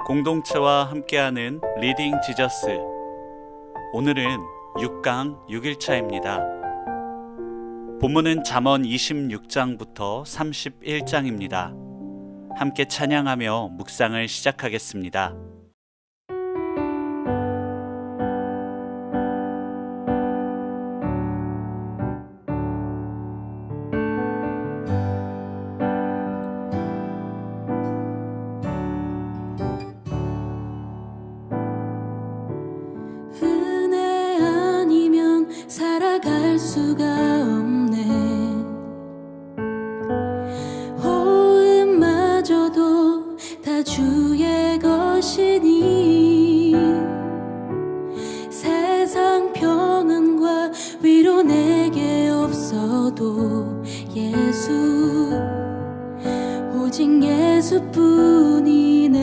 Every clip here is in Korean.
공동체와 함께하는 리딩 지저스. 오늘은 6강 6일차입니다. 본문은 잠언 26장부터 31장입니다. 함께 찬양하며 묵상을 시작하겠습니다. 살아갈 수가 없네. 호흡마저도 다 주의 것이니 세상 평안과 위로 내게 없어도 예수, 오직 예수뿐이네.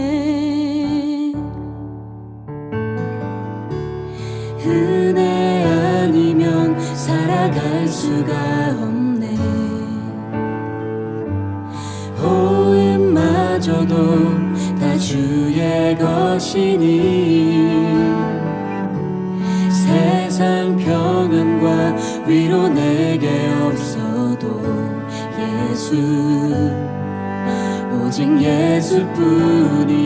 은혜 아니면 살아갈 수가 없네. 호흡마저도 다 주의 것이니 세상 평안과 위로 내게 없어도 예수, 오직 예수뿐이네.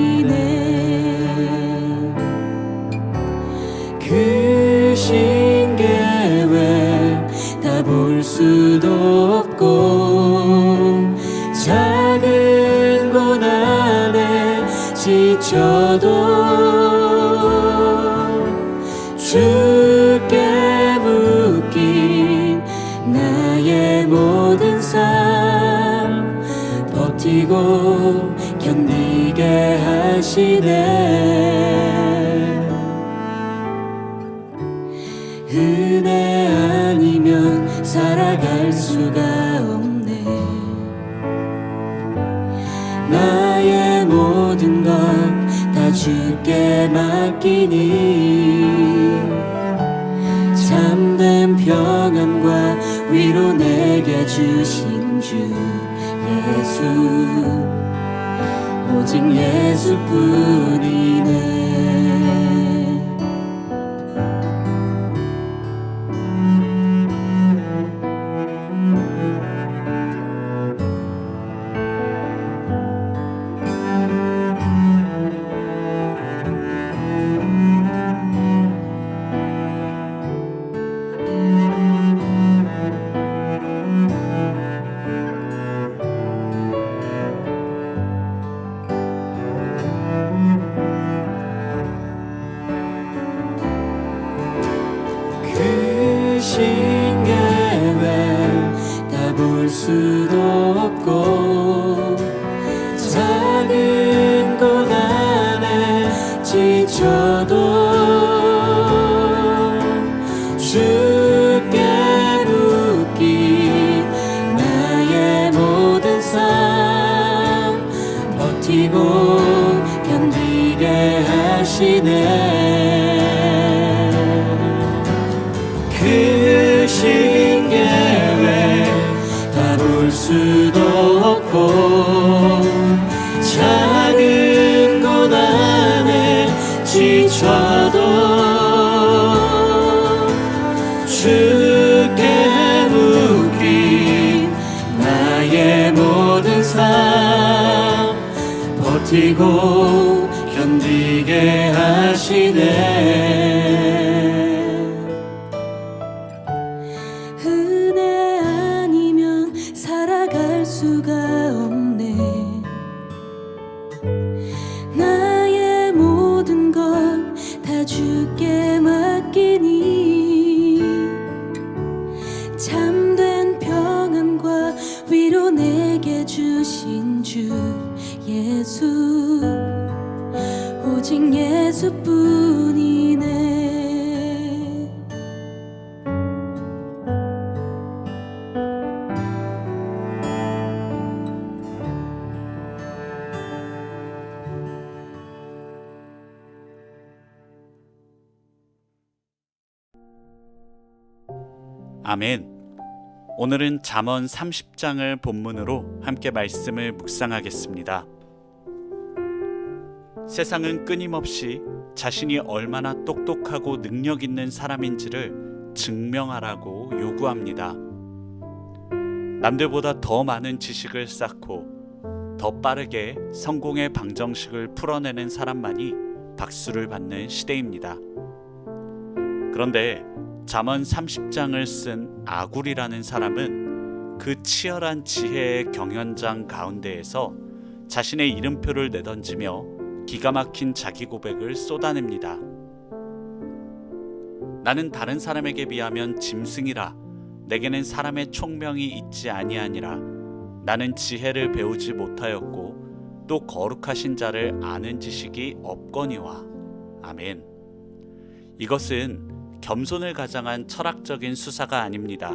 그 신계획 다 볼 수도 없고 작은 고난에 지쳐도 주께 묶인 나의 모든 삶 버티고 견디게 하시네. 은혜 아니면 살아갈 수가 없네. 나의 모든 것 다 주께 맡기니 참된 평안과 위로 내게 주신 주 예수, 오직 예수뿐이네. 신계획 다 볼 수도 없고 작은 고난에 지쳐도 주께 묶인 나의 모든 삶 버티고 견디게 하시네. 그 신계획 다 볼 수도 없고 작은 고난에 지쳐도 주께 묶인 나의 모든 삶 버티고 견디게 하시네. 은혜 아니면 살아갈 수가 없네. 나의 모든 것 다 주께 맡기니 참된 평안과 위로 내게 주신 주 예수, 오직 예수뿐이네. 아멘. 오늘은 잠언 30장을 본문으로 함께 말씀을 묵상하겠습니다. 세상은 끊임없이 자신이 얼마나 똑똑하고 능력 있는 사람인지를 증명하라고 요구합니다. 남들보다 더 많은 지식을 쌓고 더 빠르게 성공의 방정식을 풀어내는 사람만이 박수를 받는 시대입니다. 그런데 잠언 30장을 쓴 아굴이라는 사람은 그 치열한 지혜의 경연장 가운데에서 자신의 이름표를 내던지며 기가 막힌 자기 고백을 쏟아냅니다. 나는 다른 사람에게 비하면 짐승이라. 내게는 사람의 총명이 있지 아니하니라. 나는 지혜를 배우지 못하였고 또 거룩하신 자를 아는 지식이 없거니와. 아멘. 이것은 겸손을 가장한 철학적인 수사가 아닙니다.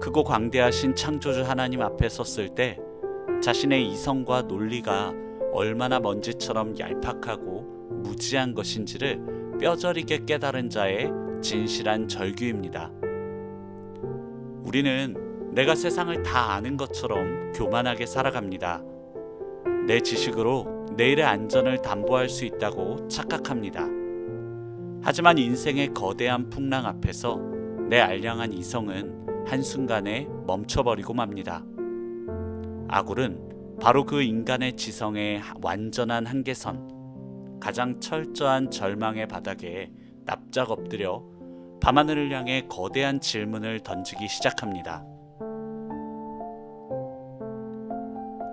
크고 광대하신 창조주 하나님 앞에 섰을 때 자신의 이성과 논리가 얼마나 먼지처럼 얄팍하고 무지한 것인지를 뼈저리게 깨달은 자의 진실한 절규입니다. 우리는 내가 세상을 다 아는 것처럼 교만하게 살아갑니다. 내 지식으로 내일의 안전을 담보할 수 있다고 착각합니다. 하지만 인생의 거대한 풍랑 앞에서 내 알량한 이성은 한순간에 멈춰버리고 맙니다. 아굴은 바로 그 인간의 지성의 완전한 한계선, 가장 철저한 절망의 바닥에 납작 엎드려 밤하늘을 향해 거대한 질문을 던지기 시작합니다.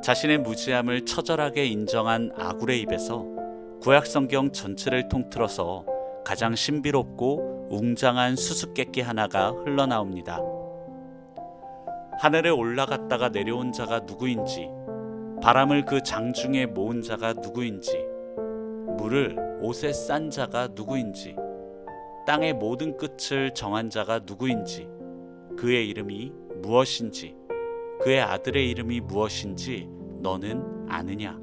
자신의 무지함을 처절하게 인정한 아굴의 입에서 구약성경 전체를 통틀어서 가장 신비롭고 웅장한 수수께끼 하나가 흘러나옵니다. 하늘에 올라갔다가 내려온 자가 누구인지, 바람을 그 장중에 모은 자가 누구인지, 물을 옷에 싼 자가 누구인지, 땅의 모든 끝을 정한 자가 누구인지, 그의 이름이 무엇인지, 그의 아들의 이름이 무엇인지 너는 아느냐?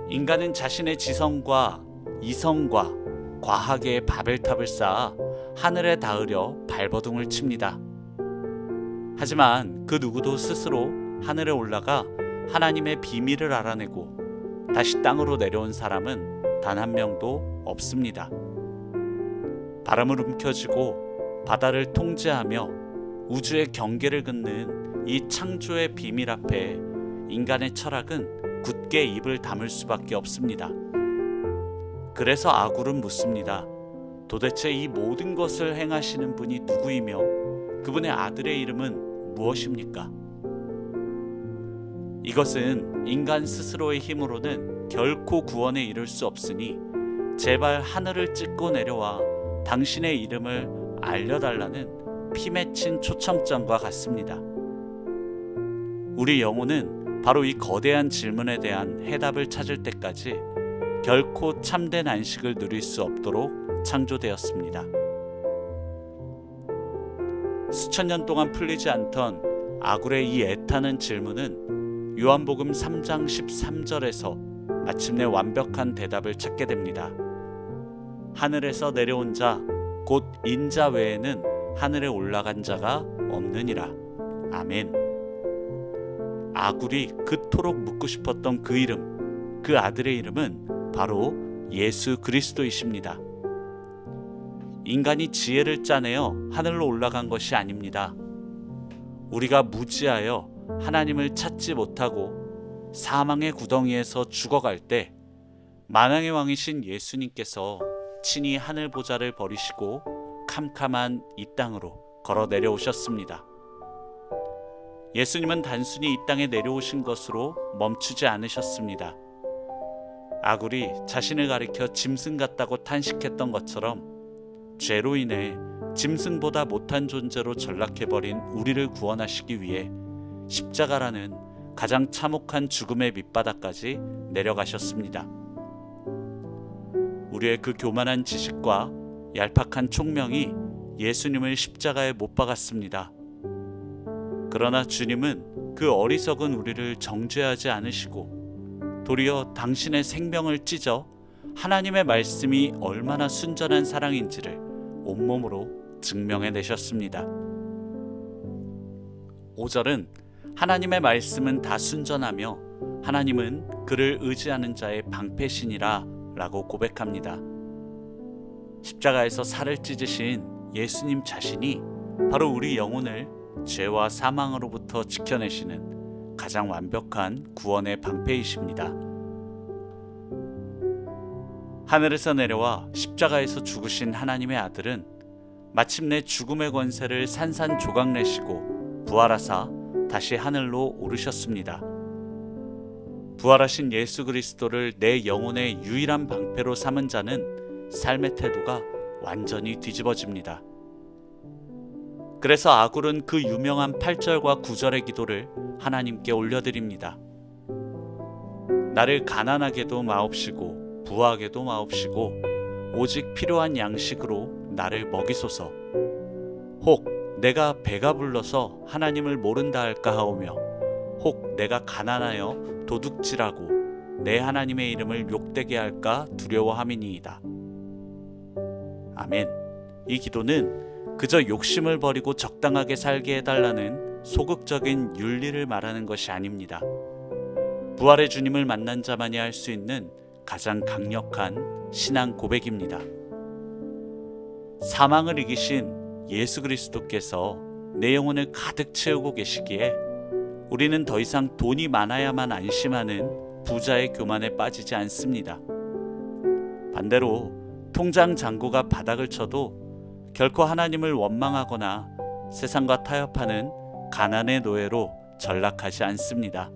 인간은 자신의 지성과 이성과 과학의 바벨탑을 쌓아 하늘에 닿으려 발버둥을 칩니다. 하지만 그 누구도 스스로 하늘에 올라가 하나님의 비밀을 알아내고 다시 땅으로 내려온 사람은 단 한 명도 없습니다. 바람을 움켜쥐고 바다를 통제하며 우주의 경계를 긋는 이 창조의 비밀 앞에 인간의 철학은 굳게 입을 다물 수밖에 없습니다. 그래서 아굴은 묻습니다. 도대체 이 모든 것을 행하시는 분이 누구이며 그분의 아들의 이름은 무엇입니까? 이것은 인간 스스로의 힘으로는 결코 구원에 이를 수 없으니 제발 하늘을 찢고 내려와 당신의 이름을 알려달라는 피 맺힌 초청장과 같습니다. 우리 영혼은 바로 이 거대한 질문에 대한 해답을 찾을 때까지 결코 참된 안식을 누릴 수 없도록 창조되었습니다. 수천 년 동안 풀리지 않던 아굴의 이 애타는 질문은 요한복음 3장 13절에서 마침내 완벽한 대답을 찾게 됩니다. 하늘에서 내려온 자, 곧 인자 외에는 하늘에 올라간 자가 없느니라. 아멘. 아굴이 그토록 묻고 싶었던 그 이름, 그 아들의 이름은 바로 예수 그리스도이십니다. 인간이 지혜를 짜내어 하늘로 올라간 것이 아닙니다. 우리가 무지하여 하나님을 찾지 못하고 사망의 구덩이에서 죽어갈 때 만왕의 왕이신 예수님께서 친히 하늘 보좌를 버리시고 캄캄한 이 땅으로 걸어 내려오셨습니다. 예수님은 단순히 이 땅에 내려오신 것으로 멈추지 않으셨습니다. 아굴이 자신을 가리켜 짐승 같다고 탄식했던 것처럼 죄로 인해 짐승보다 못한 존재로 전락해버린 우리를 구원하시기 위해 십자가라는 가장 참혹한 죽음의 밑바닥까지 내려가셨습니다. 우리의 그 교만한 지식과 얄팍한 총명이 예수님을 십자가에 못 박았습니다. 그러나 주님은 그 어리석은 우리를 정죄하지 않으시고 도리어 당신의 생명을 찢어 하나님의 말씀이 얼마나 순전한 사랑인지를 온몸으로 증명해내셨습니다. 5절은 하나님의 말씀은 다 순전하며 하나님은 그를 의지하는 자의 방패시니라 라고 고백합니다. 십자가에서 살을 찢으신 예수님 자신이 바로 우리 영혼을 죄와 사망으로부터 지켜내시는 가장 완벽한 구원의 방패이십니다. 하늘에서 내려와 십자가에서 죽으신 하나님의 아들은 마침내 죽음의 권세를 산산조각 내시고 부활하사 다시 하늘로 오르셨습니다. 부활하신 예수 그리스도를 내 영혼의 유일한 방패로 삼은 자는 삶의 태도가 완전히 뒤집어집니다. 그래서 아굴은 그 유명한 8절과 9절의 기도를 하나님께 올려드립니다. 나를 가난하게도 마옵시고 부하게도 마옵시고 오직 필요한 양식으로 나를 먹이소서. 혹 내가 배가 불러서 하나님을 모른다 할까 하오며 혹 내가 가난하여 도둑질하고 내 하나님의 이름을 욕되게 할까 두려워함이니이다. 아멘. 이 기도는 그저 욕심을 버리고 적당하게 살게 해달라는 소극적인 윤리를 말하는 것이 아닙니다. 부활의 주님을 만난 자만이 할 수 있는 가장 강력한 신앙 고백입니다. 사망을 이기신 예수 그리스도께서 내 영혼을 가득 채우고 계시기에 우리는 더 이상 돈이 많아야만 안심하는 부자의 교만에 빠지지 않습니다. 반대로 통장 잔고가 바닥을 쳐도 결코 하나님을 원망하거나 세상과 타협하는 가난의 노예로 전락하지 않습니다.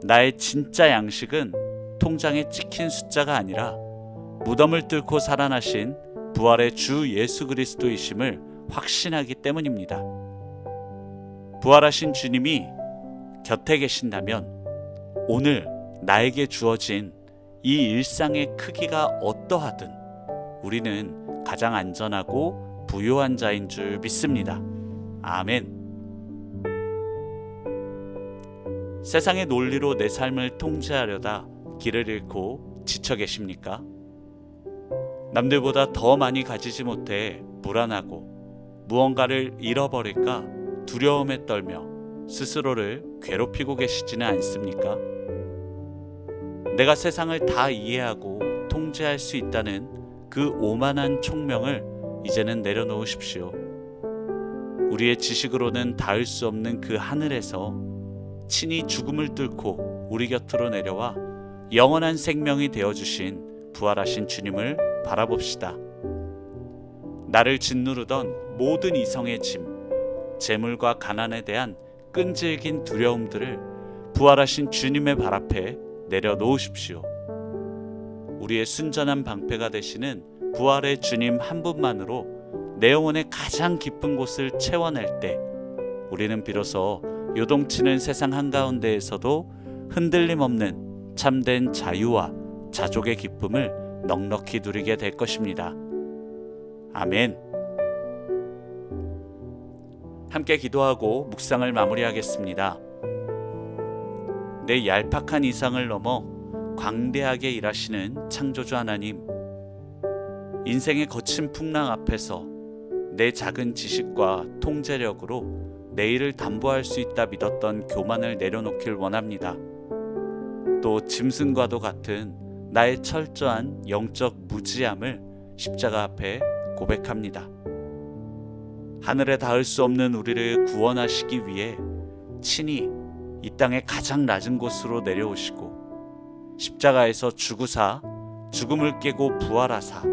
나의 진짜 양식은 통장에 찍힌 숫자가 아니라 무덤을 뚫고 살아나신 부활의 주 예수 그리스도이심을 확신하기 때문입니다. 부활하신 주님이 곁에 계신다면 오늘 나에게 주어진 이 일상의 크기가 어떠하든 우리는 가장 안전하고 부유한 자인 줄 믿습니다. 아멘. 세상의 논리로 내 삶을 통제하려다 길을 잃고 지쳐 계십니까? 남들보다 더 많이 가지지 못해 불안하고 무언가를 잃어버릴까 두려움에 떨며 스스로를 괴롭히고 계시지는 않습니까? 내가 세상을 다 이해하고 통제할 수 있다는 그 오만한 총명을 이제는 내려놓으십시오. 우리의 지식으로는 닿을 수 없는 그 하늘에서 친히 죽음을 뚫고 우리 곁으로 내려와 영원한 생명이 되어주신 부활하신 주님을 바라봅시다. 나를 짓누르던 모든 이성의 짐, 재물과 가난에 대한 끈질긴 두려움들을 부활하신 주님의 발 앞에 내려놓으십시오. 우리의 순전한 방패가 되시는 부활의 주님 한 분만으로 내 영혼의 가장 깊은 곳을 채워낼 때 우리는 비로소 요동치는 세상 한가운데에서도 흔들림 없는 참된 자유와 자족의 기쁨을 넉넉히 누리게 될 것입니다. 아멘. 함께 기도하고 묵상을 마무리하겠습니다. 내 얄팍한 이상을 넘어 광대하게 일하시는 창조주 하나님, 인생의 거친 풍랑 앞에서 내 작은 지식과 통제력으로 내일을 담보할 수 있다 믿었던 교만을 내려놓길 원합니다. 또 짐승과도 같은 나의 철저한 영적 무지함을 십자가 앞에 고백합니다. 하늘에 닿을 수 없는 우리를 구원하시기 위해 친히 이 땅의 가장 낮은 곳으로 내려오시고 십자가에서 죽으사 죽음을 깨고 부활하사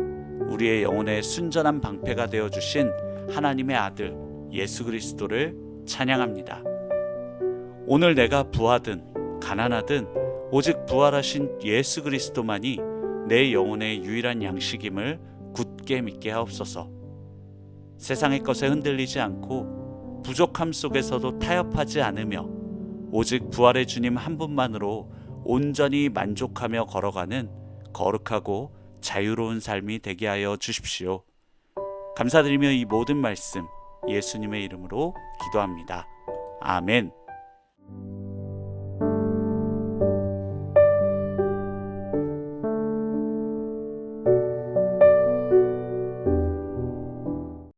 우리의 영혼의 순전한 방패가 되어주신 하나님의 아들 예수 그리스도를 찬양합니다. 오늘 내가 부하든 가난하든 오직 부활하신 예수 그리스도만이 내 영혼의 유일한 양식임을 굳게 믿게 하옵소서. 세상의 것에 흔들리지 않고 부족함 속에서도 타협하지 않으며 오직 부활의 주님 한 분만으로 온전히 만족하며 걸어가는 거룩하고 자유로운 삶이 되게 하여 주십시오. 감사드리며 이 모든 말씀 예수님의 이름으로 기도합니다. 아멘.